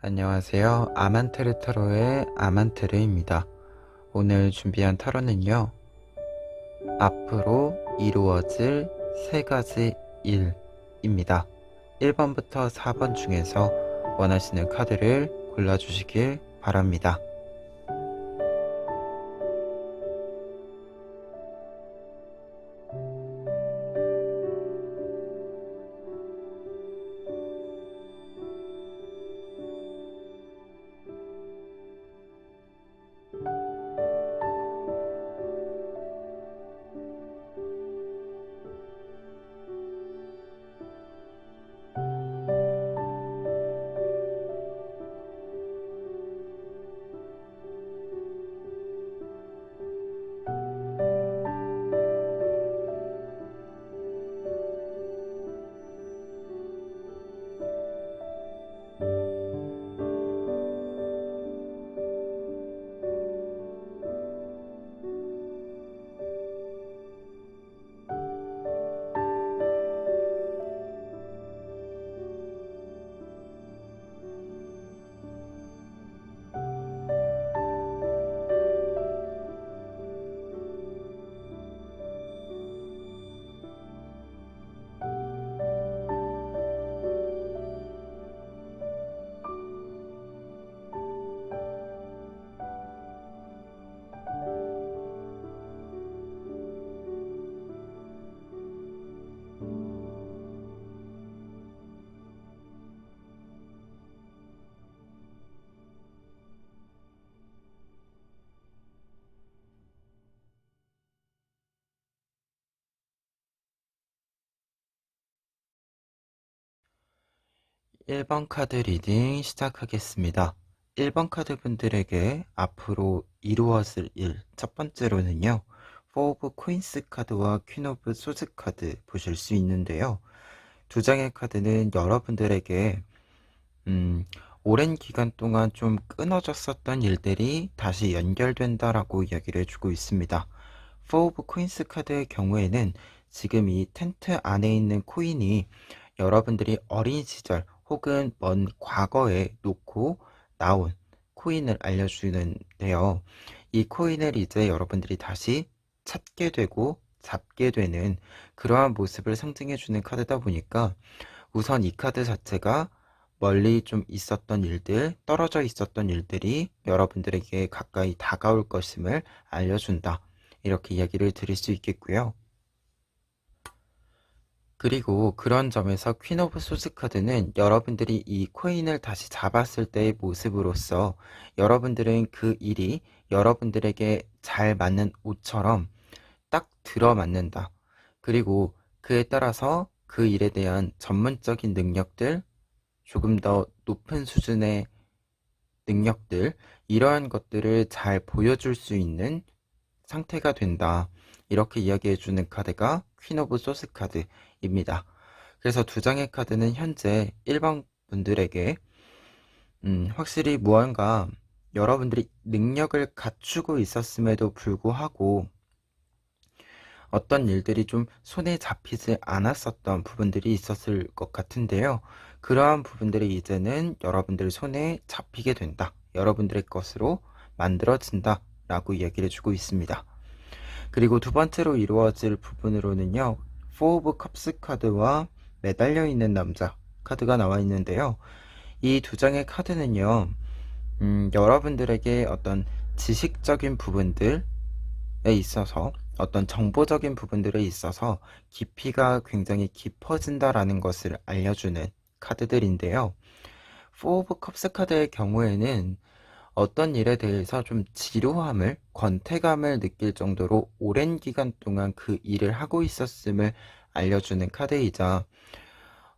안녕하세요. 아만테르 타로의 아만테르입니다. 오늘 준비한 타로는요, 앞으로 이루어질 세 가지 일입니다. 1번부터 4번 중에서 원하시는 카드를 골라주시길 바랍니다. 1번 카드 리딩 시작하겠습니다. 1번 카드 분들에게 앞으로 이루어질 일, 첫 번째로는요, 4 오브 코인스 카드와 퀸 오브 소즈 카드 보실 수 있는데요. 두 장의 카드는 여러분들에게 오랜 기간 동안 좀 끊어졌었던 일들이 다시 연결된다라고 이야기를 해주고 있습니다. 4 오브 코인스 카드의 경우에는 지금 이 텐트 안에 있는 코인이 여러분들이 어린 시절 혹은 먼 과거에 놓고 나온 코인을 알려주는데요. 이 코인을 이제 여러분들이 다시 찾게 되고 잡게 되는 그러한 모습을 상징해주는 카드다 보니까 우선 이 카드 자체가 멀리 좀 있었던 일들, 떨어져 있었던 일들이 여러분들에게 가까이 다가올 것임을 알려준다. 이렇게 이야기를 드릴 수 있겠고요. 그리고 그런 점에서 퀸 오브 소스 카드는 여러분들이 이 코인을 다시 잡았을 때의 모습으로서 여러분들은 그 일이 여러분들에게 잘 맞는 옷처럼 딱 들어맞는다. 그리고 그에 따라서 그 일에 대한 전문적인 능력들, 조금 더 높은 수준의 능력들, 이러한 것들을 잘 보여줄 수 있는 상태가 된다. 이렇게 이야기해주는 카드가 퀸 오브 소스 카드입니다. 그래서 두 장의 카드는 현재 1번 분들에게 확실히 무언가 여러분들이 능력을 갖추고 있었음에도 불구하고 어떤 일들이 좀 손에 잡히지 않았었던 부분들이 있었을 것 같은데요. 그러한 부분들이 이제는 여러분들 손에 잡히게 된다. 여러분들의 것으로 만들어진다. 라고 이야기를 해주고 있습니다. 그리고 두 번째로 이루어질 부분으로는요. 4 오브 컵스 카드와 매달려 있는 남자 카드가 나와 있는데요. 이 두 장의 카드는요. 여러분들에게 어떤 지식적인 부분들에 있어서 어떤 정보적인 부분들에 있어서 깊이가 굉장히 깊어진다라는 것을 알려주는 카드들인데요. 4 오브 컵스 카드의 경우에는 어떤 일에 대해서 좀 지루함을, 권태감을 느낄 정도로 오랜 기간 동안 그 일을 하고 있었음을 알려주는 카드이자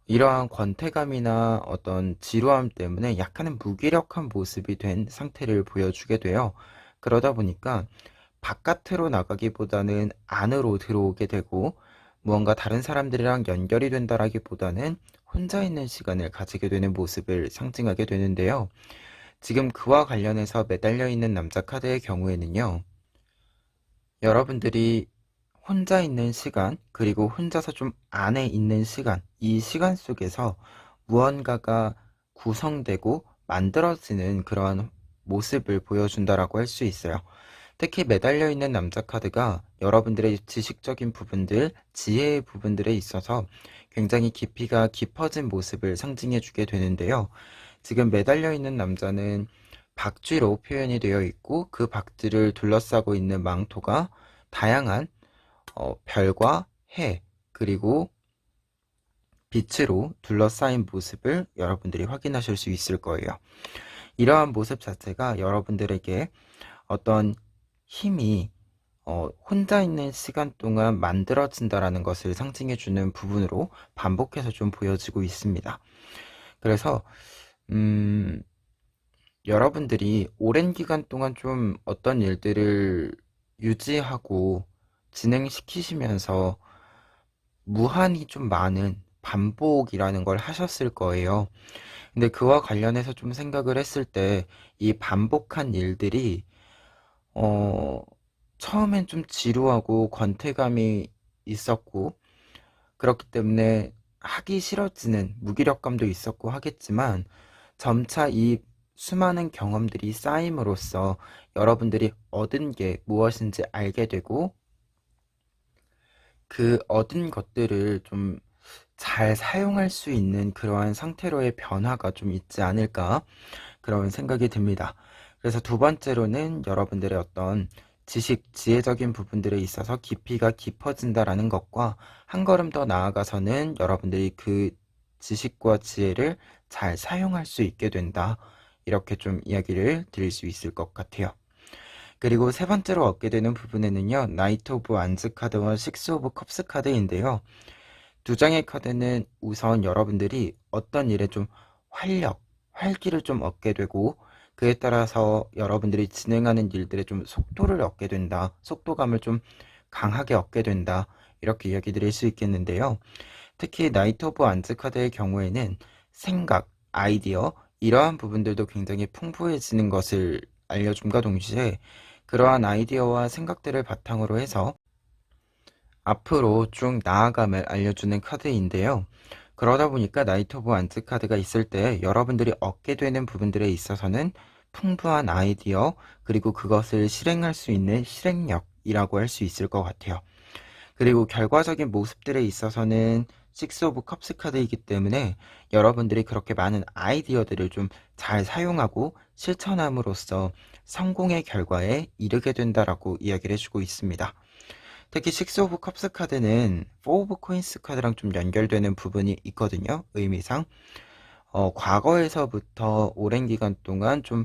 이러한 권태감이나 어떤 지루함 때문에 약간은 무기력한 모습이 된 상태를 보여주게 돼요. 그러다 보니까 바깥으로 나가기보다는 안으로 들어오게 되고 무언가 다른 사람들이랑 연결이 된다라기보다는 혼자 있는 시간을 가지게 되는 모습을 상징하게 되는데요. 지금 그와 관련해서 매달려 있는 남자 카드의 경우에는요. 여러분들이 혼자 있는 시간, 그리고 혼자서 좀 안에 있는 시간, 이 시간 속에서 무언가가 구성되고 만들어지는 그러한 모습을 보여준다라고 할 수 있어요. 특히 매달려 있는 남자 카드가 여러분들의 지식적인 부분들, 지혜의 부분들에 있어서 굉장히 깊이가 깊어진 모습을 상징해 주게 되는데요. 지금 매달려 있는 남자는 박쥐로 표현이 되어 있고, 그 박쥐를 둘러싸고 있는 망토가 다양한 별과 해, 그리고 빛으로 둘러싸인 모습을 여러분들이 확인하실 수 있을 거예요. 이러한 모습 자체가 여러분들에게 어떤 힘이 혼자 있는 시간 동안 만들어진다라는 것을 상징해주는 부분으로 반복해서 좀 보여지고 있습니다. 그래서 여러분들이 오랜 기간 동안 좀 어떤 일들을 유지하고 진행시키시면서 무한히 좀 많은 반복이라는 걸 하셨을 거예요. 근데 그와 관련해서 좀 생각을 했을 때 이 반복한 일들이 처음엔 좀 지루하고 권태감이 있었고, 그렇기 때문에 하기 싫어지는 무기력감도 있었고 하겠지만, 점차 이 수많은 경험들이 쌓임으로써 여러분들이 얻은 게 무엇인지 알게 되고, 그 얻은 것들을 좀 잘 사용할 수 있는 그러한 상태로의 변화가 좀 있지 않을까, 그런 생각이 듭니다. 그래서 두 번째로는 여러분들의 어떤 지식, 지혜적인 부분들에 있어서 깊이가 깊어진다라는 것과, 한 걸음 더 나아가서는 여러분들이 그 지식과 지혜를 잘 사용할 수 있게 된다, 이렇게 좀 이야기를 드릴 수 있을 것 같아요. 그리고 세 번째로 얻게 되는 부분에는요, 나이트 오브 안즈 카드와 식스 오브 컵스 카드인데요. 두 장의 카드는 우선 여러분들이 어떤 일에 좀 활기를 좀 얻게 되고, 그에 따라서 여러분들이 진행하는 일들에 좀 속도를 얻게 된다, 속도감을 좀 강하게 얻게 된다, 이렇게 이야기 드릴 수 있겠는데요. 특히 나이트 오브 안즈 카드의 경우에는 생각, 아이디어, 이러한 부분들도 굉장히 풍부해지는 것을 알려줌과 동시에, 그러한 아이디어와 생각들을 바탕으로 해서 앞으로 쭉 나아감을 알려주는 카드인데요. 그러다 보니까 나이트 오브 완즈 카드가 있을 때 여러분들이 얻게 되는 부분들에 있어서는 풍부한 아이디어, 그리고 그것을 실행할 수 있는 실행력이라고 할 수 있을 것 같아요. 그리고 결과적인 모습들에 있어서는 식스 오브 컵스 카드이기 때문에 여러분들이 그렇게 많은 아이디어들을 좀 잘 사용하고 실천함으로써 성공의 결과에 이르게 된다라고 이야기를 해주고 있습니다. 특히 식스 오브 컵스 카드는 포 오브 코인스 카드랑 좀 연결되는 부분이 있거든요, 의미상. 과거에서부터 오랜 기간 동안 좀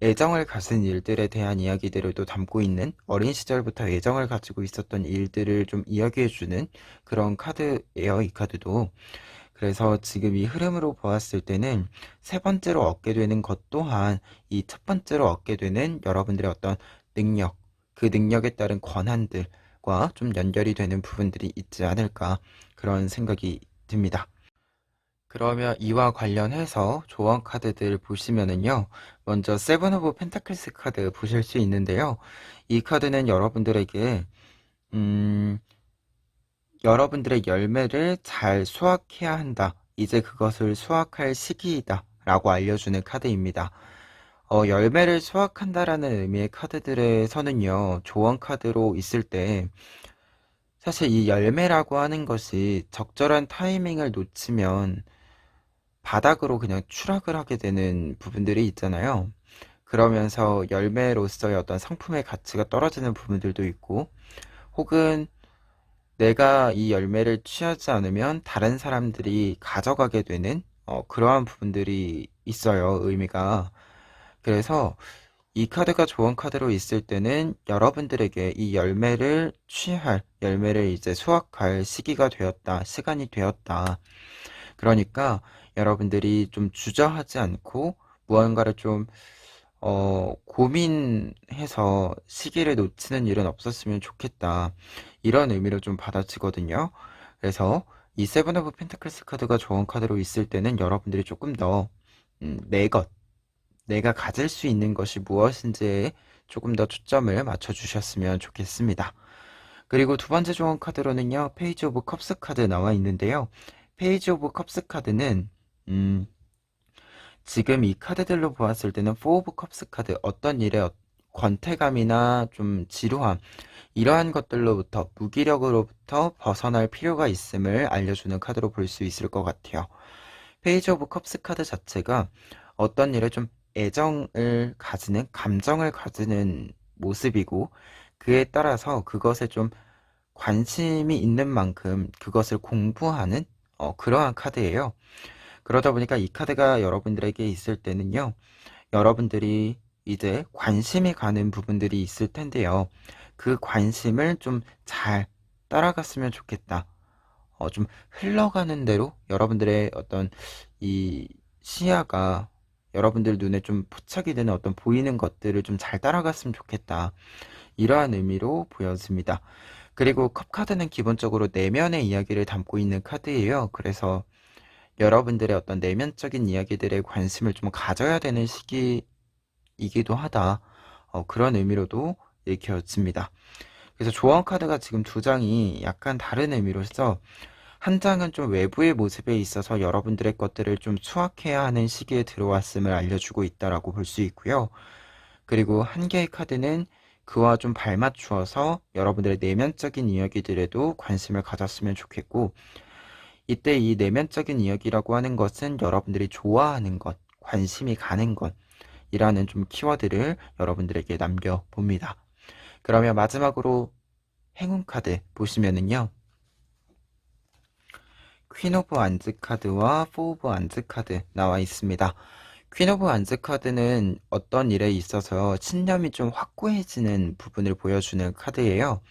애정을 가진 일들에 대한 이야기들을 또 담고 있는, 어린 시절부터 애정을 가지고 있었던 일들을 좀 이야기해주는 그런 카드예요, 이 카드도. 그래서 지금 이 흐름으로 보았을 때는 세 번째로 얻게 되는 것 또한 이 첫 번째로 얻게 되는 여러분들의 어떤 능력, 그 능력에 따른 권한들과 좀 연결이 되는 부분들이 있지 않을까, 그런 생각이 듭니다. 그러면 이와 관련해서 조언 카드들 보시면은요, 먼저 세븐 오브 펜타클스 카드 보실 수 있는데요. 이 카드는 여러분들에게 여러분들의 열매를 잘 수확해야 한다, 이제 그것을 수확할 시기이다 라고 알려주는 카드입니다. 열매를 수확한다라는 의미의 카드들에서는요, 조언 카드로 있을 때 사실 이 열매라고 하는 것이 적절한 타이밍을 놓치면 바닥으로 그냥 추락을 하게 되는 부분들이 있잖아요. 그러면서 열매로서의 어떤 상품의 가치가 떨어지는 부분들도 있고, 혹은 내가 이 열매를 취하지 않으면 다른 사람들이 가져가게 되는 그러한 부분들이 있어요, 의미가. 그래서 이 카드가 좋은 카드로 있을 때는 여러분들에게 이 열매를 취할, 열매를 이제 수확할 시기가 되었다, 시간이 되었다. 그러니까 여러분들이 좀 주저하지 않고 무언가를 좀 고민해서 시기를 놓치는 일은 없었으면 좋겠다, 이런 의미로 좀 받아지거든요. 그래서 이 세븐 오브 펜타클스 카드가 좋은 카드로 있을 때는 여러분들이 조금 더 내가 가질 수 있는 것이 무엇인지에 조금 더 초점을 맞춰 주셨으면 좋겠습니다. 그리고 두 번째 좋은 카드로는요, 페이지 오브 컵스 카드 나와 있는데요. 페이지 오브 컵스 카드는 지금 이 카드들로 보았을 때는 포 오브 컵스 카드, 어떤 일에 권태감이나 좀 지루함, 이러한 것들로부터, 무기력으로부터 벗어날 필요가 있음을 알려주는 카드로 볼 수 있을 것 같아요. 페이지 오브 컵스 카드 자체가 어떤 일에 좀 애정을 가지는, 감정을 가지는 모습이고, 그에 따라서 그것에 좀 관심이 있는 만큼 그것을 공부하는 그러한 카드예요. 그러다 보니까 이 카드가 여러분들에게 있을 때는요, 여러분들이 이제 관심이 가는 부분들이 있을 텐데요. 그 관심을 좀 잘 따라갔으면 좋겠다. 좀 흘러가는 대로 여러분들의 어떤 이 시야가 여러분들 눈에 좀 포착이 되는 어떤 보이는 것들을 좀 잘 따라갔으면 좋겠다. 이러한 의미로 보여집니다. 그리고 컵카드는 기본적으로 내면의 이야기를 담고 있는 카드예요. 그래서 여러분들의 어떤 내면적인 이야기들에 관심을 좀 가져야 되는 시기이기도 하다. 그런 의미로도 읽혀집니다. 그래서 조언 카드가 지금 두 장이 약간 다른 의미로서, 한 장은 좀 외부의 모습에 있어서 여러분들의 것들을 좀 수확해야 하는 시기에 들어왔음을 알려주고 있다라고 볼 수 있고요. 그리고 한 개의 카드는 그와 좀 발맞추어서 여러분들의 내면적인 이야기들에도 관심을 가졌으면 좋겠고, 이때 이 내면적인 이야기라고 하는 것은 여러분들이 좋아하는 것, 관심이 가는 것, 이라는 좀 키워드를 여러분들에게 남겨봅니다. 그러면 마지막으로 행운 카드 보시면은요, 퀸 오브 안즈 카드와 포 오브 안즈 카드 나와 있습니다. 퀸 오브 안즈 카드는 어떤 일에 있어서 신념이 좀 확고해지는 부분을 보여주는 카드예요.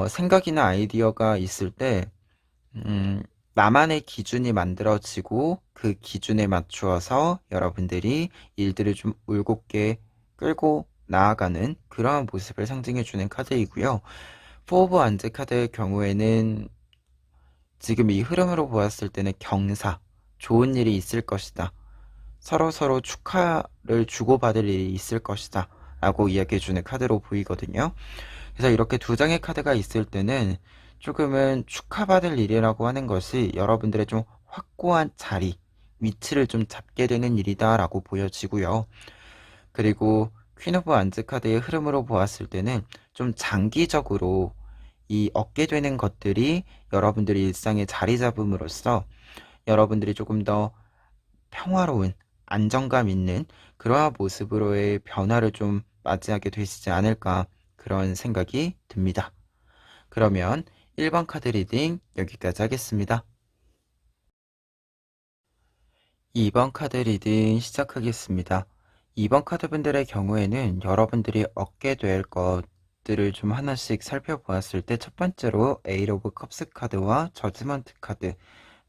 생각이나 아이디어가 있을 때 나만의 기준이 만들어지고 그 기준에 맞추어서 여러분들이 일들을 좀 올곧게 끌고 나아가는 그러한 모습을 상징해주는 카드이고요. 포 오브 안즈 카드의 경우에는 지금 이 흐름으로 보았을 때는 경사, 좋은 일이 있을 것이다. 서로 축하를 주고받을 일이 있을 것이다. 라고 이야기해주는 카드로 보이거든요. 그래서 이렇게 두 장의 카드가 있을 때는 조금은 축하받을 일이라고 하는 것이 여러분들의 좀 확고한 자리, 위치를 좀 잡게 되는 일이다라고 보여지고요. 그리고 퀸 오브 안즈 카드의 흐름으로 보았을 때는 좀 장기적으로 이 얻게 되는 것들이 여러분들이 일상에 자리 잡음으로써 여러분들이 조금 더 평화로운, 안정감 있는 그러한 모습으로의 변화를 좀 맞이하게 되시지 않을까, 그런 생각이 듭니다. 그러면 1번 카드 리딩 여기까지 하겠습니다. 2번 카드 리딩 시작하겠습니다. 2번 카드분들의 경우에는 여러분들이 얻게 될 것들을 좀 하나씩 살펴보았을 때, 첫 번째로 에이트 오브 컵스 카드와 저지먼트 카드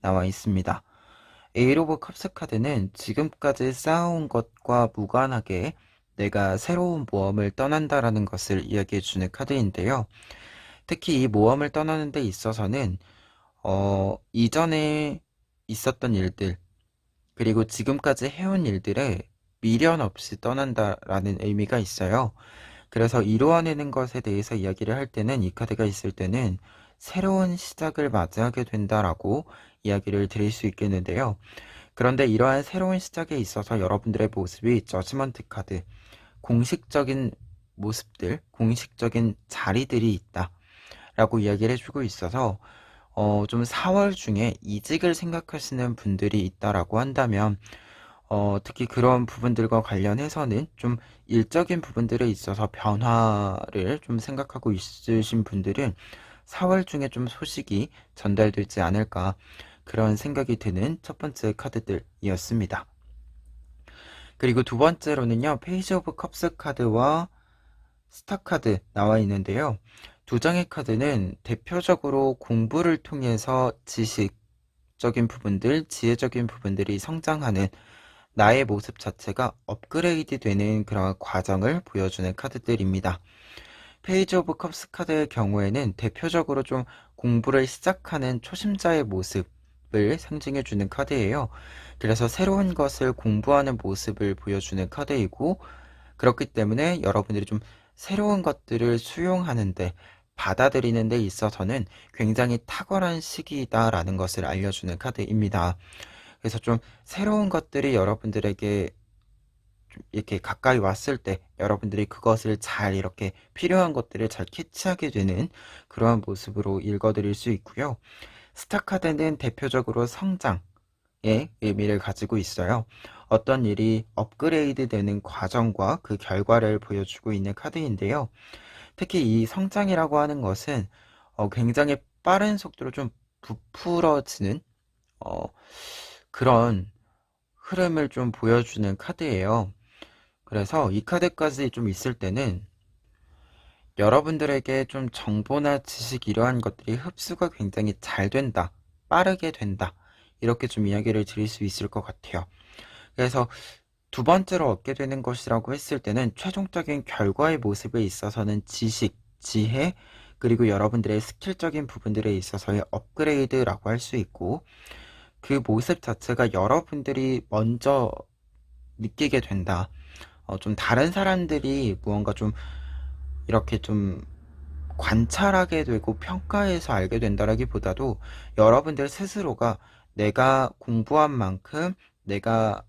나와 있습니다. 에이트 오브 컵스 카드는 지금까지 쌓아온 것과 무관하게 내가 새로운 모험을 떠난다라는 것을 이야기해주는 카드인데요. 특히 이 모험을 떠나는 데 있어서는 이전에 있었던 일들, 그리고 지금까지 해온 일들에 미련 없이 떠난다라는 의미가 있어요. 그래서 이루어내는 것에 대해서 이야기를 할 때는, 이 카드가 있을 때는 새로운 시작을 맞이하게 된다라고 이야기를 드릴 수 있겠는데요. 그런데 이러한 새로운 시작에 있어서 여러분들의 모습이 저지먼트 카드, 공식적인 모습들, 공식적인 자리들이 있다 라고 이야기를 해주고 있어서, 좀 4월 중에 이직을 생각하시는 분들이 있다라고 한다면, 특히 그런 부분들과 관련해서는 좀 일적인 부분들에 있어서 변화를 좀 생각하고 있으신 분들은 4월 중에 좀 소식이 전달되지 않을까, 그런 생각이 드는 첫 번째 카드들이었습니다. 그리고 두 번째로는요, 페이지 오브 컵스 카드와 스타 카드 나와 있는데요. 두 장의 카드는 대표적으로 공부를 통해서 지식적인 부분들, 지혜적인 부분들이 성장하는, 나의 모습 자체가 업그레이드 되는 그런 과정을 보여주는 카드들입니다. 페이지 오브 컵스 카드의 경우에는 대표적으로 좀 공부를 시작하는 초심자의 모습을 상징해주는 카드예요. 그래서 새로운 것을 공부하는 모습을 보여주는 카드이고, 그렇기 때문에 여러분들이 좀 새로운 것들을 수용하는데, 받아들이는 데 있어서는 굉장히 탁월한 시기이다라는 것을 알려주는 카드입니다. 그래서 좀 새로운 것들이 여러분들에게 좀 이렇게 가까이 왔을 때 여러분들이 그것을 잘 이렇게 필요한 것들을 잘 캐치하게 되는 그러한 모습으로 읽어드릴 수 있고요. 스타 카드는 대표적으로 성장의 의미를 가지고 있어요. 어떤 일이 업그레이드 되는 과정과 그 결과를 보여주고 있는 카드인데요. 특히 이 성장이라고 하는 것은 굉장히 빠른 속도로 좀 부풀어지는 어, 그런 흐름을 좀 보여주는 카드예요. 그래서 이 카드까지 좀 있을 때는 여러분들에게 좀 정보나 지식 이러한 것들이 흡수가 굉장히 잘 된다, 빠르게 된다, 이렇게 좀 이야기를 드릴 수 있을 것 같아요. 그래서 두 번째로 얻게 되는 것이라고 했을 때는 최종적인 결과의 모습에 있어서는 지식, 지혜, 그리고 여러분들의 스킬적인 부분들에 있어서의 업그레이드라고 할 수 있고, 그 모습 자체가 여러분들이 먼저 느끼게 된다. 좀 다른 사람들이 무언가 좀 이렇게 좀 관찰하게 되고 평가해서 알게 된다라기보다도 여러분들 스스로가 내가 공부한 만큼 내가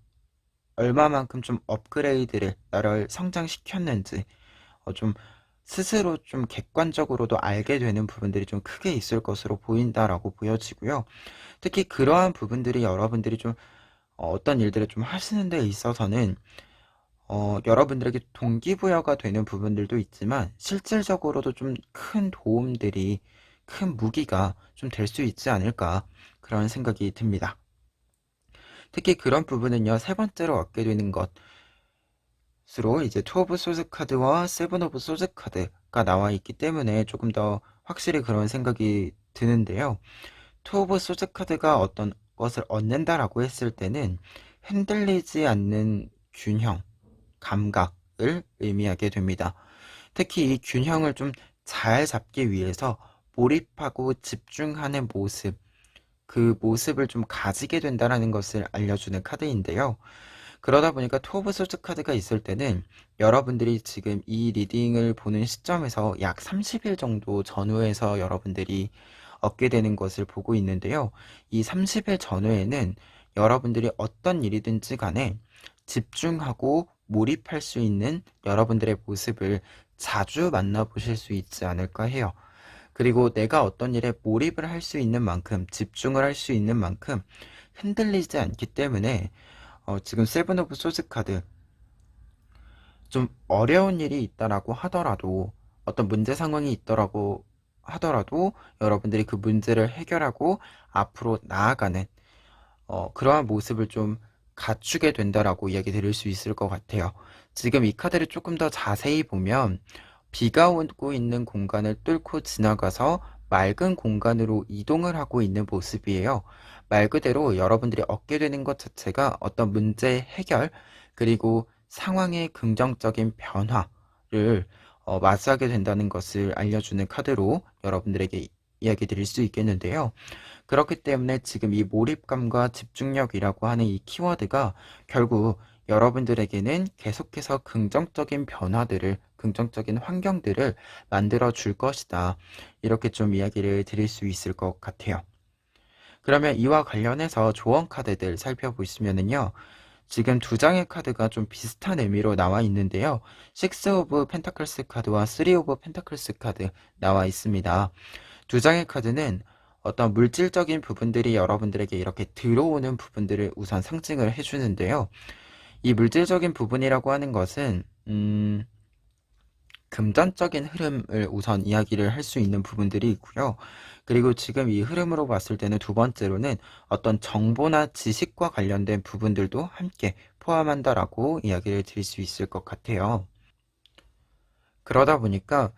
얼마만큼 좀 업그레이드를 나를 성장시켰는지 좀 스스로 좀 객관적으로도 알게 되는 부분들이 좀 크게 있을 것으로 보인다라고 보여지고요. 특히 그러한 부분들이 여러분들이 좀 어떤 일들을 좀 하시는 데 있어서는 여러분들에게 동기부여가 되는 부분들도 있지만 실질적으로도 좀 큰 도움들이 큰 무기가 좀 될 수 있지 않을까 그런 생각이 듭니다. 특히 그런 부분은요, 세 번째로 얻게 되는 것으로 이제 투 오브 소드 카드와 세븐 오브 소드 카드가 나와 있기 때문에 조금 더 확실히 그런 생각이 드는데요. 투 오브 소드 카드가 어떤 것을 얻는다라고 했을 때는 흔들리지 않는 균형, 감각을 의미하게 됩니다. 특히 이 균형을 좀 잘 잡기 위해서 몰입하고 집중하는 모습, 그 모습을 좀 가지게 된다는 것을 알려주는 카드인데요. 그러다 보니까 투 오브 소드 카드가 있을 때는 여러분들이 지금 이 리딩을 보는 시점에서 약 30일 정도 전후에서 여러분들이 얻게 되는 것을 보고 있는데요. 이 30일 전후에는 여러분들이 어떤 일이든지 간에 집중하고 몰입할 수 있는 여러분들의 모습을 자주 만나보실 수 있지 않을까 해요. 그리고 내가 어떤 일에 몰입을 할 수 있는 만큼, 집중을 할 수 있는 만큼 흔들리지 않기 때문에 지금 세븐 오브 소드 카드, 좀 어려운 일이 있다라고 하더라도, 어떤 문제 상황이 있더라고 하더라도 여러분들이 그 문제를 해결하고 앞으로 나아가는 그러한 모습을 좀 갖추게 된다라고 이야기 드릴 수 있을 것 같아요. 지금 이 카드를 조금 더 자세히 보면 비가 오고 있는 공간을 뚫고 지나가서 맑은 공간으로 이동을 하고 있는 모습이에요. 말 그대로 여러분들이 얻게 되는 것 자체가 어떤 문제 해결, 그리고 상황의 긍정적인 변화를 맞이하게 된다는 것을 알려주는 카드로 여러분들에게 이야기 드릴 수 있겠는데요. 그렇기 때문에 지금 이 몰입감과 집중력이라고 하는 이 키워드가 결국 여러분들에게는 계속해서 긍정적인 변화들을, 긍정적인 환경들을 만들어 줄 것이다. 이렇게 좀 이야기를 드릴 수 있을 것 같아요. 그러면 이와 관련해서 조언 카드들 살펴보시면은요. 지금 두 장의 카드가 좀 비슷한 의미로 나와 있는데요. 6 오브 펜타클스 카드와 3 오브 펜타클스 카드 나와 있습니다. 두 장의 카드는 어떤 물질적인 부분들이 여러분들에게 이렇게 들어오는 부분들을 우선 상징을 해주는데요. 이 물질적인 부분이라고 하는 것은 금전적인 흐름을 우선 이야기를 할 수 있는 부분들이 있고요. 그리고 지금 이 흐름으로 봤을 때는 두 번째로는 어떤 정보나 지식과 관련된 부분들도 함께 포함한다라고 이야기를 드릴 수 있을 것 같아요. 그러다 보니까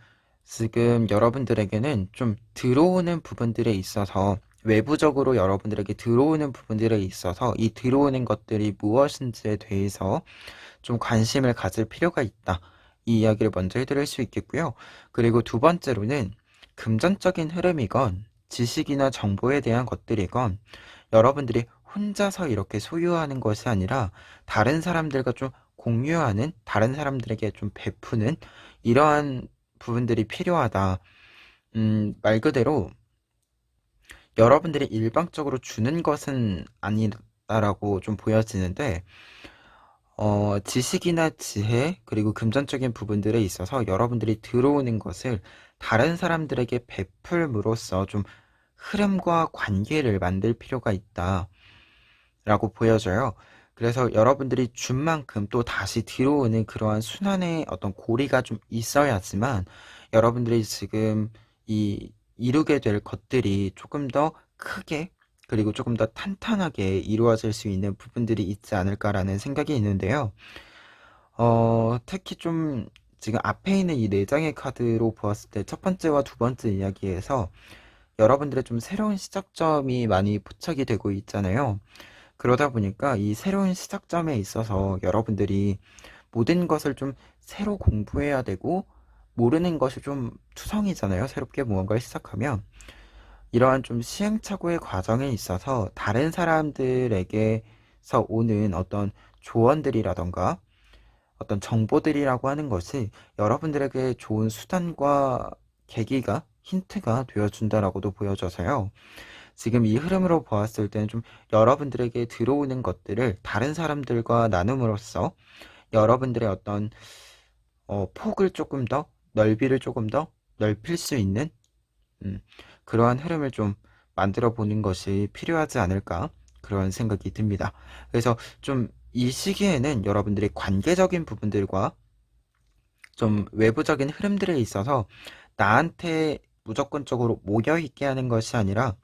지금 여러분들에게는 좀 들어오는 부분들에 있어서 외부적으로 여러분들에게 들어오는 부분들에 있어서 이 들어오는 것들이 무엇인지에 대해서 좀 관심을 가질 필요가 있다. 이 이야기를 먼저 해드릴 수 있겠고요. 그리고 두 번째로는 금전적인 흐름이건 지식이나 정보에 대한 것들이건 여러분들이 혼자서 이렇게 소유하는 것이 아니라 다른 사람들과 좀 공유하는, 다른 사람들에게 좀 베푸는 이러한 부분들이 필요하다. 말 그대로 여러분들이 일방적으로 주는 것은 아니다 같다라고 좀 보여지는데, 지식이나 지혜, 그리고 금전적인 부분들에 있어서 여러분들이 들어오는 것을 다른 사람들에게 베풀므로써 좀 흐름과 관계를 만들 필요가 있다라고 보여져요. 그래서 여러분들이 준 만큼 또 다시 들어오는 그러한 순환의 어떤 고리가 좀 있어야지만 여러분들이 지금 이루게 될 것들이 조금 더 크게, 그리고 조금 더 탄탄하게 이루어질 수 있는 부분들이 있지 않을까라는 생각이 있는데요. 특히 좀 지금 앞에 있는 이 네 장의 카드로 보았을 때 첫 번째와 두 번째 이야기에서 여러분들의 좀 새로운 시작점이 많이 포착이 되고 있잖아요. 그러다 보니까 이 새로운 시작점에 있어서 여러분들이 모든 것을 좀 새로 공부해야 되고, 모르는 것이 좀 투성이잖아요. 새롭게 무언가를 시작하면. 이러한 좀 시행착오의 과정에 있어서 다른 사람들에게서 오는 어떤 조언들이라던가 어떤 정보들이라고 하는 것이 여러분들에게 좋은 수단과 계기가, 힌트가 되어준다라고도 보여져서요. 지금 이 흐름으로 보았을 때는 좀 여러분들에게 들어오는 것들을 다른 사람들과 나눔으로써 여러분들의 어떤 폭을 조금 더, 넓이를 조금 더 넓힐 수 있는 음, 그러한 흐름을 좀 만들어 보는 것이 필요하지 않을까, 그런 생각이 듭니다. 그래서 좀 이 시기에는 여러분들이 관계적인 부분들과 좀 외부적인 흐름들에 있어서 나한테 무조건적으로 모여있게 하는 것이 아니라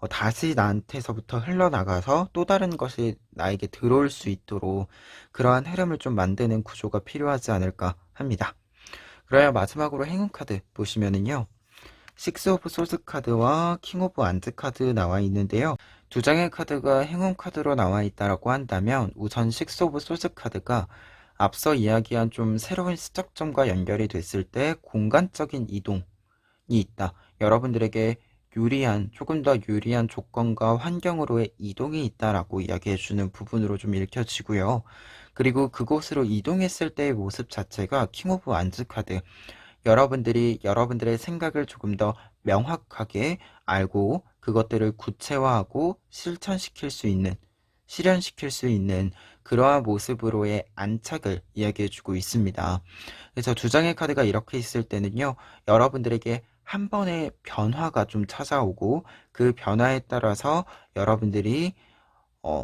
다시 나한테서부터 흘러나가서 또 다른 것이 나에게 들어올 수 있도록 그러한 흐름을 좀 만드는 구조가 필요하지 않을까 합니다. 그래야 마지막으로 행운 카드 보시면은요, 식스 오브 소스 카드와 킹 오브 안드 카드 나와 있는데요. 두 장의 카드가 행운 카드로 나와 있다라고 한다면 우선 식스 오브 소스 카드가 앞서 이야기한 좀 새로운 시작점과 연결이 됐을 때 공간적인 이동이 있다. 여러분들에게 조금 더 유리한 조건과 환경으로의 이동이 있다라고 이야기해주는 부분으로 좀 읽혀지고요. 그리고 그곳으로 이동했을 때의 모습 자체가 킹 오브 완즈 카드, 여러분들이 여러분들의 생각을 조금 더 명확하게 알고 그것들을 구체화하고 실현시킬 수 있는 그러한 모습으로의 안착을 이야기해주고 있습니다. 그래서 두 장의 카드가 이렇게 있을 때는요, 여러분들에게 한 번의 변화가 좀 찾아오고 그 변화에 따라서 여러분들이 어,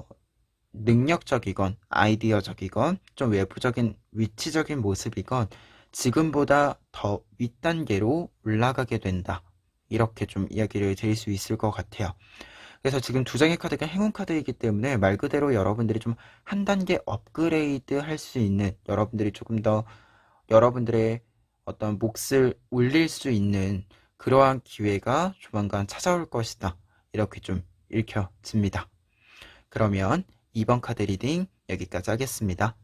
능력적이건 아이디어적이건 좀 외부적인 위치적인 모습이건 지금보다 더 윗단계로 올라가게 된다, 이렇게 좀 이야기를 드릴 수 있을 것 같아요. 그래서 지금 두 장의 카드가 행운 카드이기 때문에 말 그대로 여러분들이 좀 한 단계 업그레이드 할 수 있는, 여러분들이 조금 더 여러분들의 어떤 몫을 올릴 수 있는 그러한 기회가 조만간 찾아올 것이다, 이렇게 좀 읽혀집니다. 그러면 2번 카드 리딩 여기까지 하겠습니다.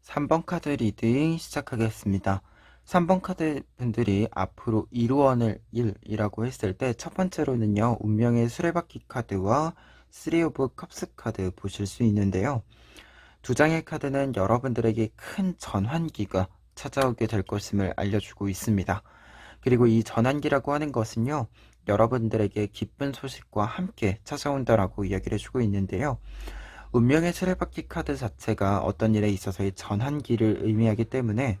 3번 카드 리딩 시작하겠습니다. 3번 카드 분들이 앞으로 이루어낼 일이라고 했을 때 첫 번째로는요, 운명의 수레바퀴 카드와 3 오브 컵스 카드 보실 수 있는데요. 두 장의 카드는 여러분들에게 큰 전환기가 찾아오게 될 것임을 알려주고 있습니다. 그리고 이 전환기라고 하는 것은요, 여러분들에게 기쁜 소식과 함께 찾아온다라고 이야기를 해주고 있는데요. 운명의 수레바퀴 카드 자체가 어떤 일에 있어서의 전환기를 의미하기 때문에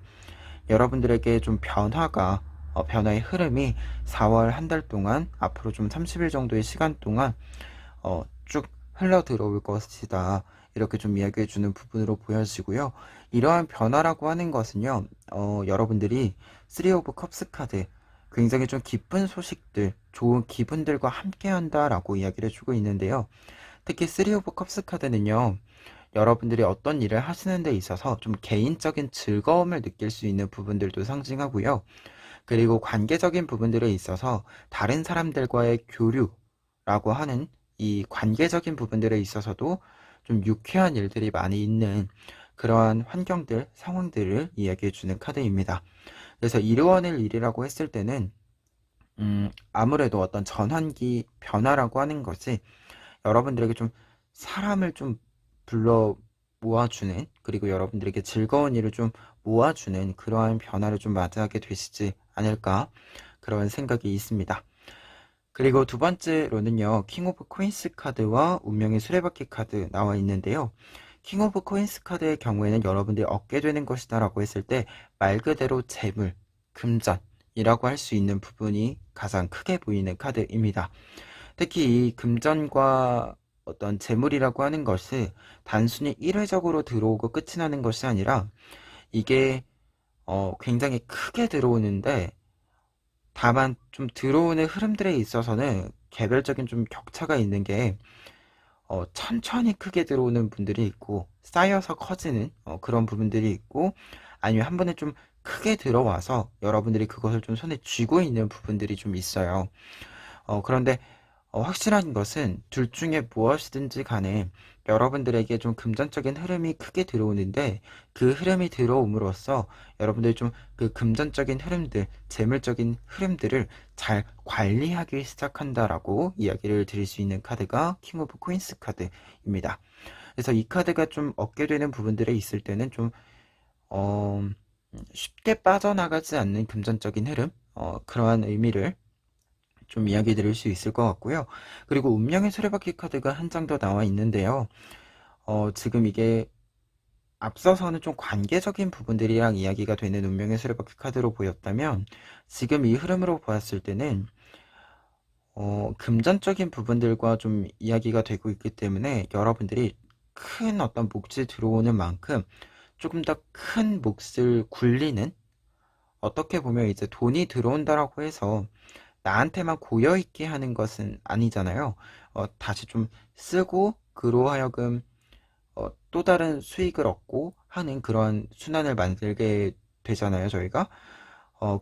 여러분들에게 좀 변화의 흐름이 4월 한 달 동안, 앞으로 좀 30일 정도의 시간 동안 쭉 흘러 들어올 것이다, 이렇게 좀 이야기해 주는 부분으로 보여지고요. 이러한 변화라고 하는 것은요, 여러분들이 3 오브 컵스 카드, 굉장히 좀 기쁜 소식들, 좋은 기분들과 함께 한다라고 이야기를 해주고 있는데요. 특히 3 오브 컵스 카드는요, 여러분들이 어떤 일을 하시는 데 있어서 좀 개인적인 즐거움을 느낄 수 있는 부분들도 상징하고요. 그리고 관계적인 부분들에 있어서 다른 사람들과의 교류라고 하는 이 관계적인 부분들에 있어서도 좀 유쾌한 일들이 많이 있는 그러한 환경들, 상황들을 이야기해 주는 카드입니다. 그래서 이루어낼 일이라고 했을 때는 아무래도 어떤 전환기 변화라고 하는 것이 여러분들에게 좀 사람을 좀 불러 모아주는, 그리고 여러분들에게 즐거운 일을 좀 모아주는 그러한 변화를 좀 맞이하게 되시지 않을까, 그런 생각이 있습니다. 그리고 두 번째로는요, 킹 오브 코인스 카드와 운명의 수레바퀴 카드 나와 있는데요. 킹 오브 코인스 카드의 경우에는 여러분들이 얻게 되는 것이다 라고 했을 때 말 그대로 재물, 금전이라고 할 수 있는 부분이 가장 크게 보이는 카드입니다. 특히 이 금전과 어떤 재물이라고 하는 것이 단순히 일회적으로 들어오고 끝이 나는 것이 아니라 이게 굉장히 크게 들어오는데, 다만 좀 들어오는 흐름들에 있어서는 개별적인 좀 격차가 있는 게, 천천히 크게 들어오는 분들이 있고 쌓여서 커지는 그런 부분들이 있고, 아니면 한 번에 좀 크게 들어와서 여러분들이 그것을 좀 손에 쥐고 있는 부분들이 좀 있어요. 그런데 확실한 것은 둘 중에 무엇이든지 간에 여러분들에게 좀 금전적인 흐름이 크게 들어오는데, 그 흐름이 들어옴으로써 여러분들이 좀 그 금전적인 흐름들, 재물적인 흐름들을 잘 관리하기 시작한다라고 이야기를 드릴 수 있는 카드가 킹 오브 코인스 카드입니다. 그래서 이 카드가 좀 얻게 되는 부분들에 있을 때는 좀 어, 쉽게 빠져나가지 않는 금전적인 흐름, 그러한 의미를 좀 이야기 드릴 수 있을 것 같고요. 그리고 운명의 수레바퀴 카드가 한 장 더 나와 있는데요. 지금 이게 앞서서는 좀 관계적인 부분들이랑 이야기가 되는 운명의 수레바퀴 카드로 보였다면, 지금 이 흐름으로 보았을 때는 금전적인 부분들과 좀 이야기가 되고 있기 때문에 여러분들이 큰 어떤 몫이 들어오는 만큼 조금 더 큰 몫을 굴리는, 어떻게 보면 이제 돈이 들어온다라고 해서 나한테만 고여있게 하는 것은 아니잖아요. 다시 좀 쓰고 그로 하여금 또 다른 수익을 얻고 하는 그런 순환을 만들게 되잖아요, 저희가.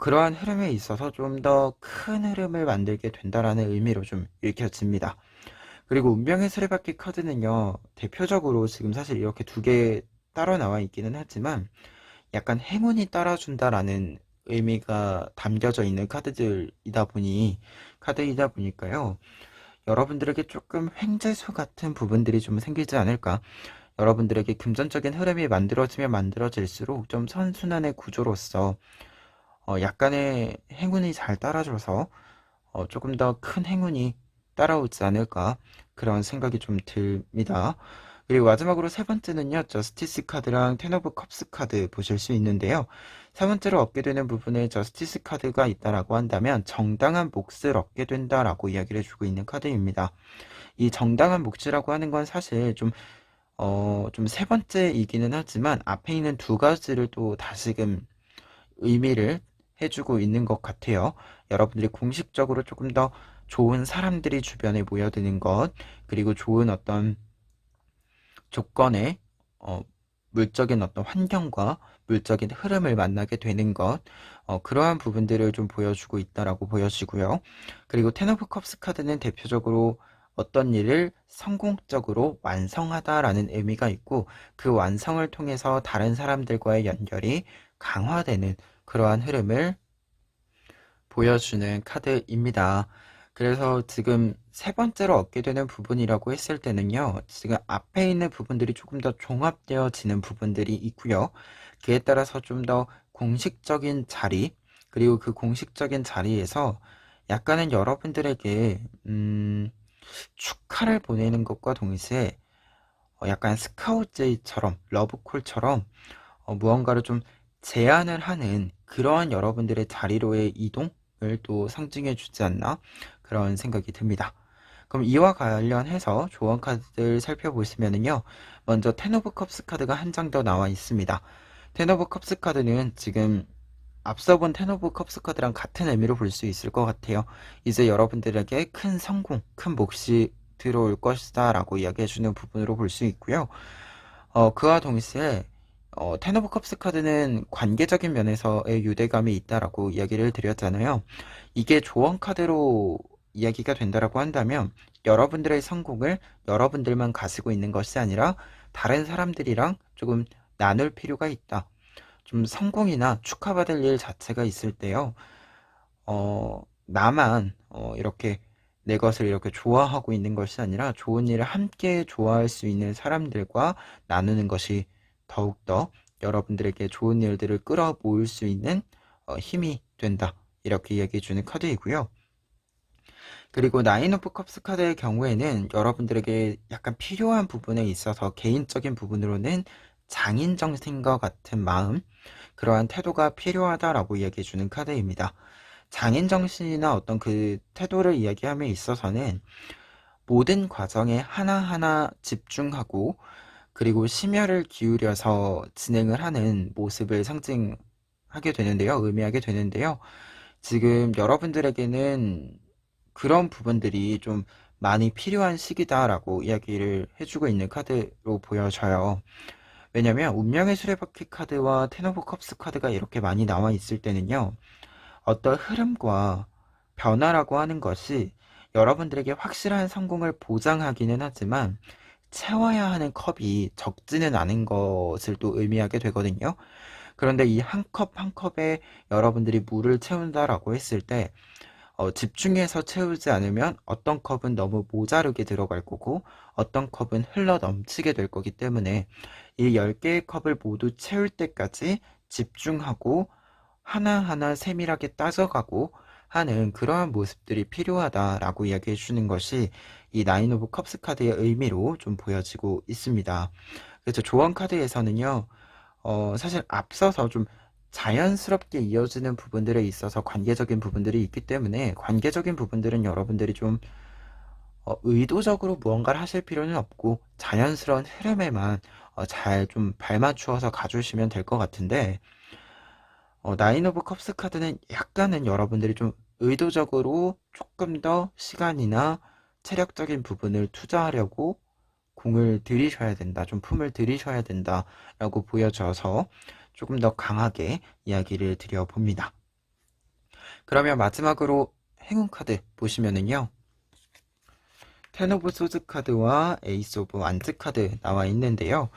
그러한 흐름에 있어서 좀 더 큰 흐름을 만들게 된다라는 의미로 좀 읽혀집니다. 그리고 운명의 수레바퀴 카드는요, 대표적으로 지금 사실 이렇게 두 개 따로 나와 있기는 하지만 약간 행운이 따라준다라는 의미가 담겨져 있는 카드이다 보니까요. 여러분들에게 조금 횡재수 같은 부분들이 좀 생기지 않을까. 여러분들에게 금전적인 흐름이 만들어지면 만들어질수록 좀 선순환의 구조로서 약간의 행운이 잘 따라줘서 조금 더 큰 행운이 따라오지 않을까, 그런 생각이 좀 듭니다. 그리고 마지막으로 세 번째는요, 저스티스 카드랑 텐 오브 컵스 카드 보실 수 있는데요. 세 번째로 얻게 되는 부분에 저스티스 카드가 있다라고 한다면 정당한 몫을 얻게 된다라고 이야기를 해주고 있는 카드입니다. 이 정당한 몫이라고 하는 건 사실 좀 세 번째이기는 하지만 앞에 있는 두 가지를 또 다시금 의미를 해주고 있는 것 같아요. 여러분들이 공식적으로 조금 더 좋은 사람들이 주변에 모여드는 것, 그리고 좋은 어떤 조건의 물적인 어떤 환경과 물적인 흐름을 만나게 되는 것, 그러한 부분들을 좀 보여주고 있다라고 보여지고요. 그리고 텐 오브 컵스 카드는 대표적으로 어떤 일을 성공적으로 완성하다라는 의미가 있고, 그 완성을 통해서 다른 사람들과의 연결이 강화되는 그러한 흐름을 보여주는 카드입니다. 그래서 지금 세 번째로 얻게 되는 부분이라고 했을 때는요, 지금 앞에 있는 부분들이 조금 더 종합되어지는 부분들이 있고요. 그에 따라서 좀 더 공식적인 자리, 그리고 그 공식적인 자리에서 약간은 여러분들에게 축하를 보내는 것과 동시에 약간 스카우트제이처럼, 러브콜처럼 무언가를 좀 제안을 하는 그러한 여러분들의 자리로의 이동을 또 상징해 주지 않나, 그런 생각이 듭니다. 그럼 이와 관련해서 조언 카드를 살펴보시면은요, 먼저 텐 오브 컵스 카드가 한 장 더 나와 있습니다. 텐 오브 컵스 카드는 지금 앞서 본 텐 오브 컵스 카드랑 같은 의미로 볼 수 있을 것 같아요. 이제 여러분들에게 큰 성공, 큰 몫이 들어올 것이다 라고 이야기해주는 부분으로 볼 수 있고요. 그와 동시에 텐 오브 컵스 카드는 관계적인 면에서의 유대감이 있다라고 이야기를 드렸잖아요. 이게 조언 카드로 이야기가 된다라고 한다면 여러분들의 성공을 여러분들만 가지고 있는 것이 아니라 다른 사람들이랑 조금 나눌 필요가 있다. 좀 성공이나 축하받을 일 자체가 있을 때요. 나만 이렇게 내 것을 이렇게 좋아하고 있는 것이 아니라 좋은 일을 함께 좋아할 수 있는 사람들과 나누는 것이 더욱더 여러분들에게 좋은 일들을 끌어모을 수 있는 힘이 된다. 이렇게 얘기해 주는 카드이고요. 그리고 나인 오브 컵스 카드의 경우에는 여러분들에게 약간 필요한 부분에 있어서 개인적인 부분으로는 장인 정신과 같은 마음, 그러한 태도가 필요하다라고 이야기해 주는 카드입니다. 장인 정신이나 어떤 그 태도를 이야기함에 있어서는 모든 과정에 하나하나 집중하고 그리고 심혈을 기울여서 진행을 하는 모습을 상징하게 되는데요. 의미하게 되는데요. 지금 여러분들에게는 그런 부분들이 좀 많이 필요한 시기다라고 이야기를 해주고 있는 카드로 보여져요. 왜냐면 운명의 수레바퀴 카드와 텐 오브 컵스 카드가 이렇게 많이 나와 있을 때는요. 어떤 흐름과 변화라고 하는 것이 여러분들에게 확실한 성공을 보장하기는 하지만 채워야 하는 컵이 적지는 않은 것을 또 의미하게 되거든요. 그런데 이 한 컵 한 컵에 여러분들이 물을 채운다라고 했을 때 집중해서 채우지 않으면 어떤 컵은 너무 모자르게 들어갈 거고 어떤 컵은 흘러 넘치게 될 거기 때문에 이 10개의 컵을 모두 채울 때까지 집중하고 하나하나 세밀하게 따져가고 하는 그러한 모습들이 필요하다라고 이야기해 주는 것이 이 나인 오브 컵스 카드의 의미로 좀 보여지고 있습니다. 그래서 조언 카드에서는요, 사실 앞서서 좀 자연스럽게 이어지는 부분들에 있어서 관계적인 부분들이 있기 때문에 관계적인 부분들은 여러분들이 좀 의도적으로 무언가를 하실 필요는 없고 자연스러운 흐름에만 잘 좀 발맞추어서 가주시면 될 것 같은데 나인 오브 컵스 카드는 약간은 여러분들이 좀 의도적으로 조금 더 시간이나 체력적인 부분을 투자하려고 공을 들이셔야 된다, 좀 품을 들이셔야 된다라고 보여져서 조금 더 강하게 이야기를 드려봅니다. 그러면 마지막으로 행운 카드 보시면은요. 텐 오브 소즈 카드와 에이스 오브 완즈 카드 나와 있는데요.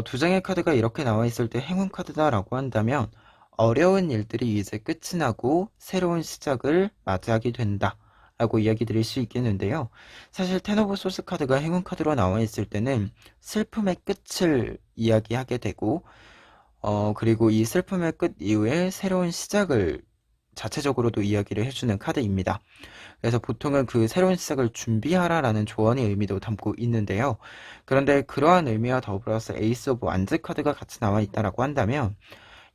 두 장의 카드가 이렇게 나와 있을 때 행운 카드다라고 한다면 어려운 일들이 이제 끝이 나고 새로운 시작을 맞이하게 된다. 라고 이야기 드릴 수 있겠는데요. 사실 텐 오브 소스 카드가 행운 카드로 나와 있을 때는 슬픔의 끝을 이야기하게 되고 그리고 이 슬픔의 끝 이후에 새로운 시작을 자체적으로도 이야기를 해주는 카드입니다. 그래서 보통은 그 새로운 시작을 준비하라라는 조언의 의미도 담고 있는데요. 그런데 그러한 의미와 더불어서 에이스 오브 완즈 카드가 같이 나와 있다라고 한다면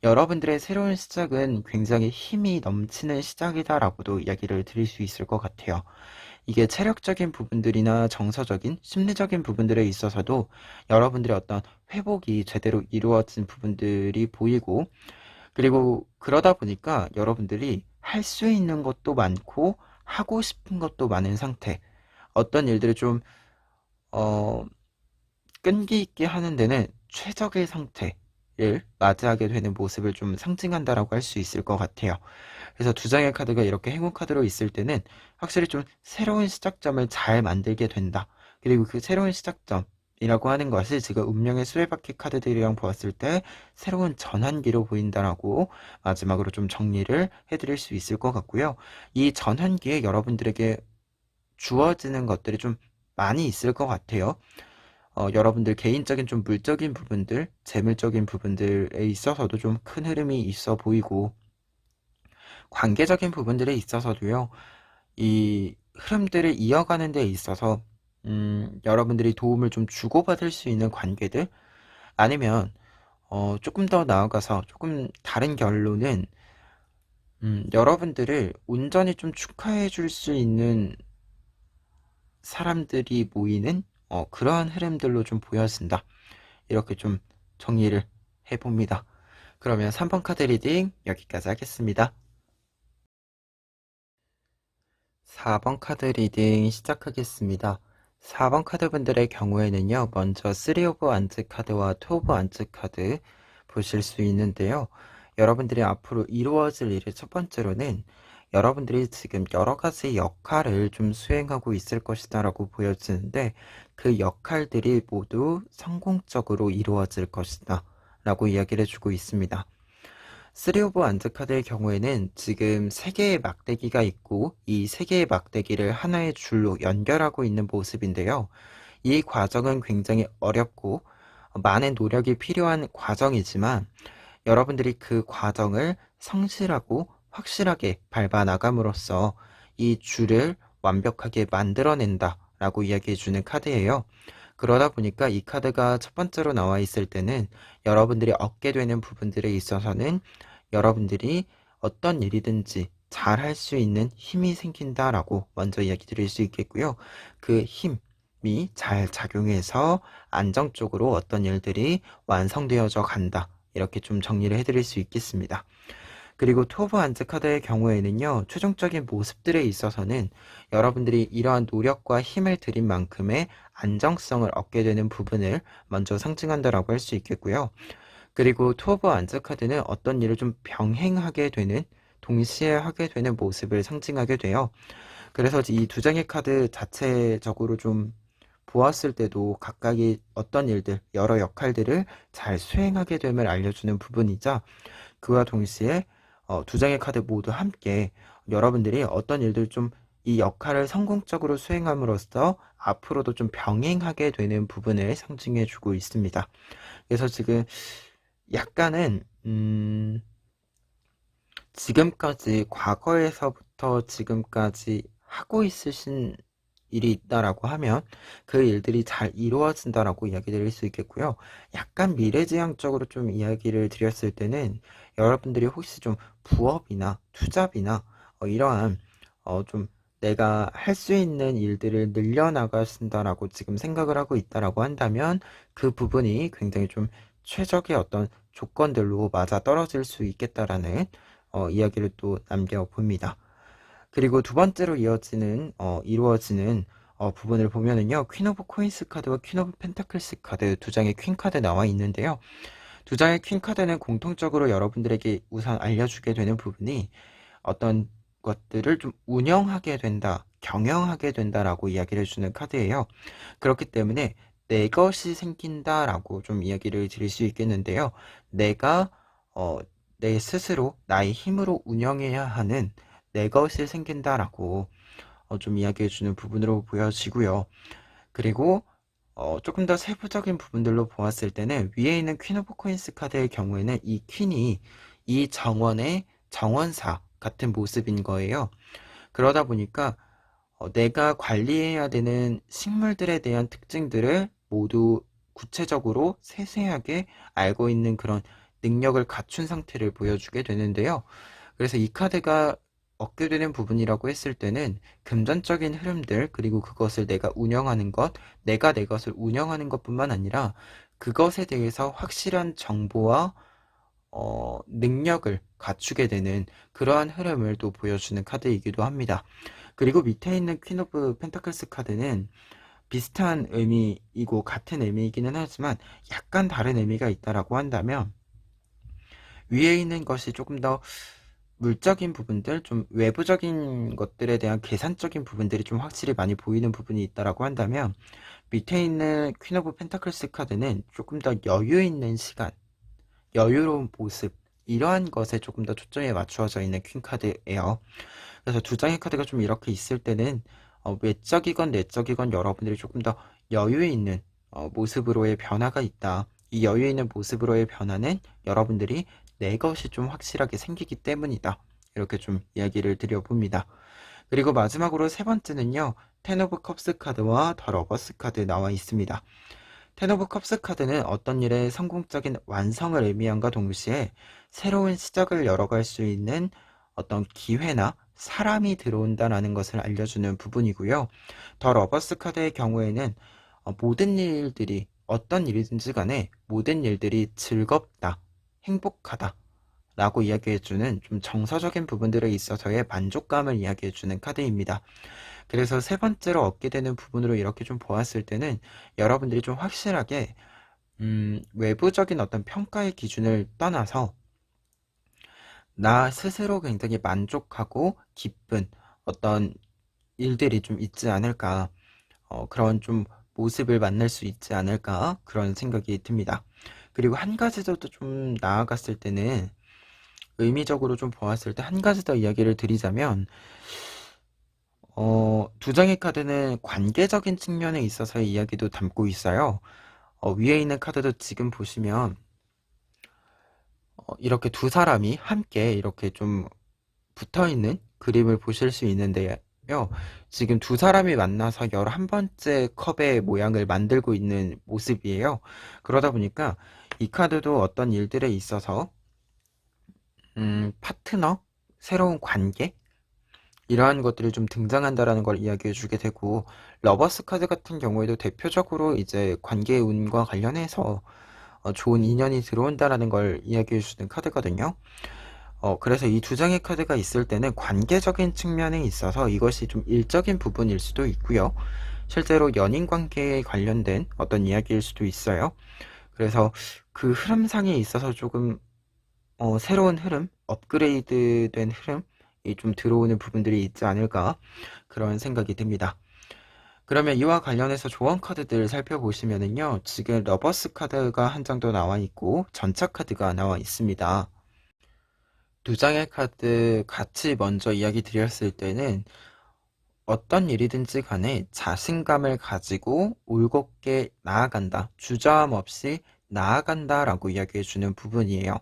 여러분들의 새로운 시작은 굉장히 힘이 넘치는 시작이다라고도 이야기를 드릴 수 있을 것 같아요. 이게 체력적인 부분들이나 정서적인, 심리적인 부분들에 있어서도 여러분들의 어떤 회복이 제대로 이루어진 부분들이 보이고, 그리고 그러다 보니까 여러분들이 할 수 있는 것도 많고, 하고 싶은 것도 많은 상태. 어떤 일들을 좀, 어, 끈기 있게 하는 데는 최적의 상태를 맞이하게 되는 모습을 좀 상징한다라고 할 수 있을 것 같아요. 그래서 두 장의 카드가 이렇게 행운 카드로 있을 때는 확실히 좀 새로운 시작점을 잘 만들게 된다. 그리고 그 새로운 시작점이라고 하는 것이 지금 운명의 수레바퀴 카드들이랑 보았을 때 새로운 전환기로 보인다라고 마지막으로 좀 정리를 해드릴 수 있을 것 같고요. 이 전환기에 여러분들에게 주어지는 것들이 좀 많이 있을 것 같아요. 여러분들 개인적인 좀 물적인 부분들, 재물적인 부분들에 있어서도 좀 큰 흐름이 있어 보이고, 관계적인 부분들에 있어서도요, 이 흐름들을 이어가는 데 있어서, 여러분들이 도움을 좀 주고받을 수 있는 관계들, 아니면, 조금 더 나아가서 조금 다른 결론은, 여러분들을 온전히 좀 축하해 줄 수 있는 사람들이 모이는 그러한 흐름들로 좀 보여진다. 이렇게 좀 정리를 해봅니다. 그러면 3번 카드 리딩 여기까지 하겠습니다. 4번 카드 리딩 시작하겠습니다. 4번 카드 분들의 경우에는요, 먼저 3 오브 완즈 카드와 2 오브 완즈 카드 보실 수 있는데요. 여러분들이 앞으로 이루어질 일의 첫 번째로는 여러분들이 지금 여러 가지 역할을 좀 수행하고 있을 것이다 라고 보여지는데 그 역할들이 모두 성공적으로 이루어질 것이다 라고 이야기를 해주고 있습니다. 3 오브 완즈 카드의 경우에는 지금 3개의 막대기가 있고 이 3개의 막대기를 하나의 줄로 연결하고 있는 모습인데요. 이 과정은 굉장히 어렵고 많은 노력이 필요한 과정이지만 여러분들이 그 과정을 성실하고 확실하게 밟아 나감으로써 이 줄을 완벽하게 만들어낸다 라고 이야기해주는 카드예요. 그러다 보니까 이 카드가 첫 번째로 나와 있을 때는 여러분들이 얻게 되는 부분들에 있어서는 여러분들이 어떤 일이든지 잘 할 수 있는 힘이 생긴다라고 먼저 이야기 드릴 수 있겠고요. 그 힘이 잘 작용해서 안정적으로 어떤 일들이 완성되어져 간다. 이렇게 좀 정리를 해드릴 수 있겠습니다. 그리고 투 오브 완즈 카드의 경우에는요, 최종적인 모습들에 있어서는 여러분들이 이러한 노력과 힘을 들인 만큼의 안정성을 얻게 되는 부분을 먼저 상징한다라고 할 수 있겠고요. 그리고 투 오브 완즈 카드는 어떤 일을 좀 병행하게 되는, 동시에 하게 되는 모습을 상징하게 돼요. 그래서 이 두 장의 카드 자체적으로 좀 보았을 때도 각각의 어떤 일들, 여러 역할들을 잘 수행하게 됨을 알려주는 부분이자, 그와 동시에 두 장의 카드 모두 함께 여러분들이 어떤 일들 좀 이 역할을 성공적으로 수행함으로써 앞으로도 좀 병행하게 되는 부분을 상징해 주고 있습니다. 그래서 지금 약간은 지금까지 과거에서부터 지금까지 하고 있으신 일이 있다라고 하면 그 일들이 잘 이루어진다라고 이야기 드릴 수 있겠고요. 약간 미래지향적으로 좀 이야기를 드렸을 때는 여러분들이 혹시 좀 부업이나 투잡이나 이러한 좀 내가 할 수 있는 일들을 늘려나가신다라고 지금 생각을 하고 있다라고 한다면 그 부분이 굉장히 좀 최적의 어떤 조건들로 맞아 떨어질 수 있겠다라는 이야기를 또 남겨봅니다. 그리고 두 번째로 이루어지는 부분을 보면은요, 퀸 오브 코인스 카드와 퀸 오브 펜타클스 카드 두 장의 퀸 카드 나와 있는데요. 두 장의 퀸 카드는 공통적으로 여러분들에게 우선 알려주게 되는 부분이 어떤 것들을 좀 운영하게 된다, 경영하게 된다라고 이야기를 해주는 카드예요. 그렇기 때문에 내 것이 생긴다라고 좀 이야기를 드릴 수 있겠는데요. 내가 내 스스로 나의 힘으로 운영해야 하는 내 것이 생긴다라고 좀 이야기해주는 부분으로 보여지고요. 그리고 조금 더 세부적인 부분들로 보았을 때는 위에 있는 퀸 오브 코인스 카드의 경우에는 이 퀸이 이 정원의 정원사 같은 모습인 거예요. 그러다 보니까 내가 관리해야 되는 식물들에 대한 특징들을 모두 구체적으로 세세하게 알고 있는 그런 능력을 갖춘 상태를 보여주게 되는데요. 그래서 이 카드가 얻게 되는 부분이라고 했을 때는 금전적인 흐름들, 그리고 그것을 내가 운영하는 것, 내가 내 것을 운영하는 것뿐만 아니라 그것에 대해서 확실한 정보와 능력을 갖추게 되는 그러한 흐름을 또 보여주는 카드이기도 합니다. 그리고 밑에 있는 퀸 오브 펜타클스 카드는 비슷한 의미이고 같은 의미이기는 하지만 약간 다른 의미가 있다라고 한다면, 위에 있는 것이 조금 더 물적인 부분들, 좀 외부적인 것들에 대한 계산적인 부분들이 좀 확실히 많이 보이는 부분이 있다라고 한다면, 밑에 있는 퀸 오브 펜타클스 카드는 조금 더 여유 있는 시간, 여유로운 모습, 이러한 것에 조금 더 초점이 맞추어져 있는 퀸 카드예요. 그래서 두 장의 카드가 좀 이렇게 있을 때는 외적이건 내적이건 여러분들이 조금 더 여유 있는 모습으로의 변화가 있다. 이 여유 있는 모습으로의 변화는 여러분들이 내 것이 좀 확실하게 생기기 때문이다. 이렇게 좀 이야기를 드려봅니다. 그리고 마지막으로 세 번째는요, 텐 오브 컵스 카드와 더 러버스 카드 나와 있습니다. 텐 오브 컵스 카드는 어떤 일의 성공적인 완성을 의미함과 동시에 새로운 시작을 열어갈 수 있는 어떤 기회나 사람이 들어온다라는 것을 알려주는 부분이고요. 더 러버스 카드의 경우에는 모든 일들이, 어떤 일이든지 간에 모든 일들이 즐겁다, 행복하다 라고 이야기해주는 좀 정서적인 부분들에 있어서의 만족감을 이야기해주는 카드입니다. 그래서 세 번째로 얻게 되는 부분으로 이렇게 좀 보았을 때는 여러분들이 좀 확실하게 외부적인 어떤 평가의 기준을 떠나서 나 스스로 굉장히 만족하고 기쁜 어떤 일들이 좀 있지 않을까, 그런 좀 모습을 만날 수 있지 않을까, 그런 생각이 듭니다. 그리고 한 가지 더 좀 나아갔을 때는, 의미적으로 좀 보았을 때 한 가지 더 이야기를 드리자면, 두 장의 카드는 관계적인 측면에 있어서의 이야기도 담고 있어요. 위에 있는 카드도 지금 보시면 이렇게 두 사람이 함께 이렇게 좀 붙어 있는 그림을 보실 수 있는데, 지금 두 사람이 만나서 11번째 컵의 모양을 만들고 있는 모습이에요. 그러다 보니까 이 카드도 어떤 일들에 있어서 파트너, 새로운 관계 이러한 것들이 좀 등장한다라는 걸 이야기해 주게 되고, 러버스 카드 같은 경우에도 대표적으로 이제 관계 운과 관련해서 좋은 인연이 들어온다라는 걸 이야기해 주는 카드거든요. 그래서 이 두 장의 카드가 있을 때는 관계적인 측면에 있어서 이것이 좀 일적인 부분일 수도 있고요. 실제로 연인 관계에 관련된 어떤 이야기일 수도 있어요. 그래서 그 흐름상에 있어서 조금 새로운 흐름, 업그레이드된 흐름이 좀 들어오는 부분들이 있지 않을까 그런 생각이 듭니다. 그러면 이와 관련해서 조언 카드들 살펴보시면은요, 지금 러버스 카드가 한 장 더 나와 있고 전차 카드가 나와 있습니다. 두 장의 카드 같이 먼저 이야기 드렸을 때는 어떤 일이든지 간에 자신감을 가지고 올곧게 나아간다, 주저함 없이 나아간다라고 이야기해 주는 부분이에요.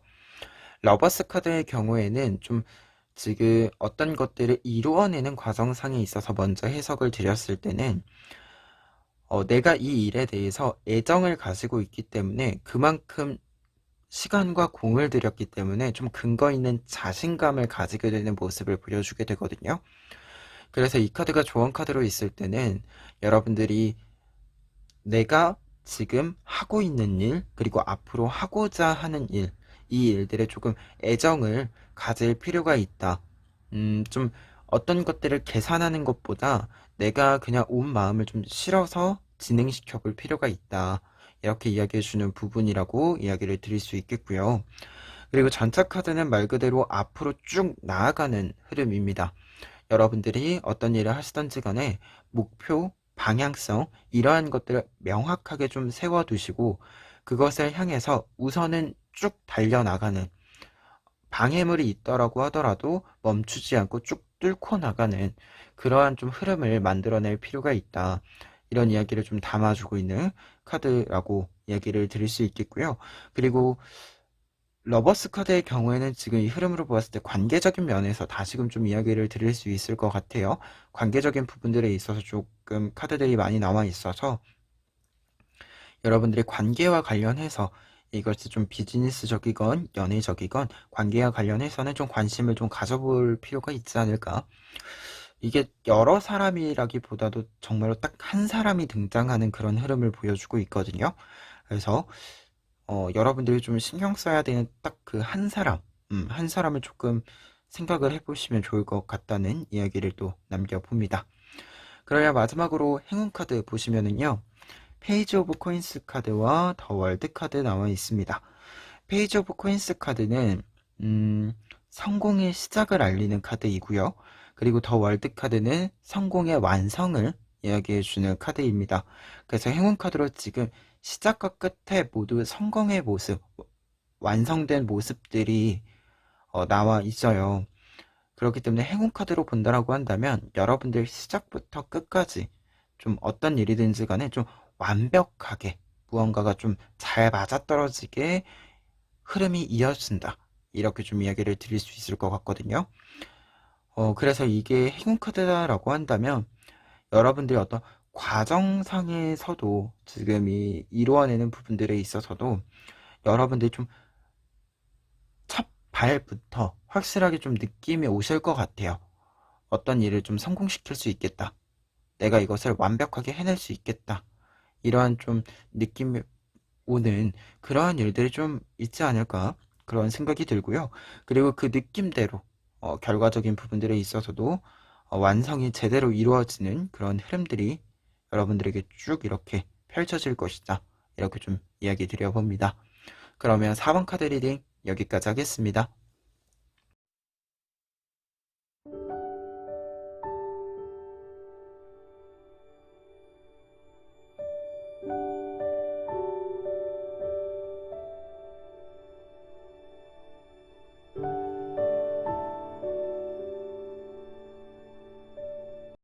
러버스 카드의 경우에는 좀 지금 어떤 것들을 이루어내는 과정상에 있어서 먼저 해석을 드렸을 때는 내가 이 일에 대해서 애정을 가지고 있기 때문에 그만큼 시간과 공을 들였기 때문에 좀 근거 있는 자신감을 가지게 되는 모습을 보여주게 되거든요. 그래서 이 카드가 조언 카드로 있을 때는 여러분들이 내가 지금 하고 있는 일, 그리고 앞으로 하고자 하는 일, 이 일들에 조금 애정을 가질 필요가 있다. 좀 어떤 것들을 계산하는 것보다 내가 그냥 온 마음을 좀 실어서 진행시켜 볼 필요가 있다. 이렇게 이야기해 주는 부분이라고 이야기를 드릴 수 있겠고요. 그리고 전차 카드는 말 그대로 앞으로 쭉 나아가는 흐름입니다. 여러분들이 어떤 일을 하시던지 간에 목표, 방향성, 이러한 것들을 명확하게 좀 세워두시고 그것을 향해서 우선은 쭉 달려나가는, 방해물이 있더라고 하더라도 멈추지 않고 쭉 뚫고 나가는 그러한 좀 흐름을 만들어낼 필요가 있다. 이런 이야기를 좀 담아주고 있는 카드라고 이야기를 드릴 수 있겠고요. 그리고 러버스 카드의 경우에는 지금 이 흐름으로 보았을 때 관계적인 면에서 다시금 좀 이야기를 드릴 수 있을 것 같아요. 관계적인 부분들에 있어서 조금 카드들이 많이 나와 있어서 여러분들의 관계와 관련해서 이것이 좀 비즈니스적이건 연애적이건 관계와 관련해서는 좀 관심을 좀 가져볼 필요가 있지 않을까. 이게 여러 사람이라기보다도 정말로 딱 한 사람이 등장하는 그런 흐름을 보여주고 있거든요. 그래서 여러분들이 좀 신경 써야 되는 딱 그 한 사람, 한 사람을 조금 생각을 해보시면 좋을 것 같다는 이야기를 또 남겨봅니다. 그러면 마지막으로 행운 카드 보시면은요, 페이지 오브 코인스 카드와 더 월드 카드 나와 있습니다. 페이지 오브 코인스 카드는 성공의 시작을 알리는 카드이고요. 그리고 더 월드 카드는 성공의 완성을 이야기해주는 카드입니다. 그래서 행운 카드로 지금 시작과 끝에 모두 성공의 모습, 완성된 모습들이 나와 있어요. 그렇기 때문에 행운 카드로 본다라고 한다면 여러분들 시작부터 끝까지 좀 어떤 일이든지 간에 좀 완벽하게 무언가가 좀 잘 맞아떨어지게 흐름이 이어진다. 이렇게 좀 이야기를 드릴 수 있을 것 같거든요. 그래서 이게 행운 카드다라고 한다면 여러분들이 어떤 과정상에서도 지금 이 이루어내는 부분들에 있어서도 여러분들이 좀 첫 발부터 확실하게 좀 느낌이 오실 것 같아요. 어떤 일을 좀 성공시킬 수 있겠다. 내가 이것을 완벽하게 해낼 수 있겠다. 이러한 좀 느낌이 오는 그러한 일들이 좀 있지 않을까 그런 생각이 들고요. 그리고 그 느낌대로 결과적인 부분들에 있어서도 완성이 제대로 이루어지는 그런 흐름들이 여러분들에게 쭉 이렇게 펼쳐질 것이다. 이렇게 좀 이야기 드려봅니다. 그러면 4번 카드 리딩 여기까지 하겠습니다.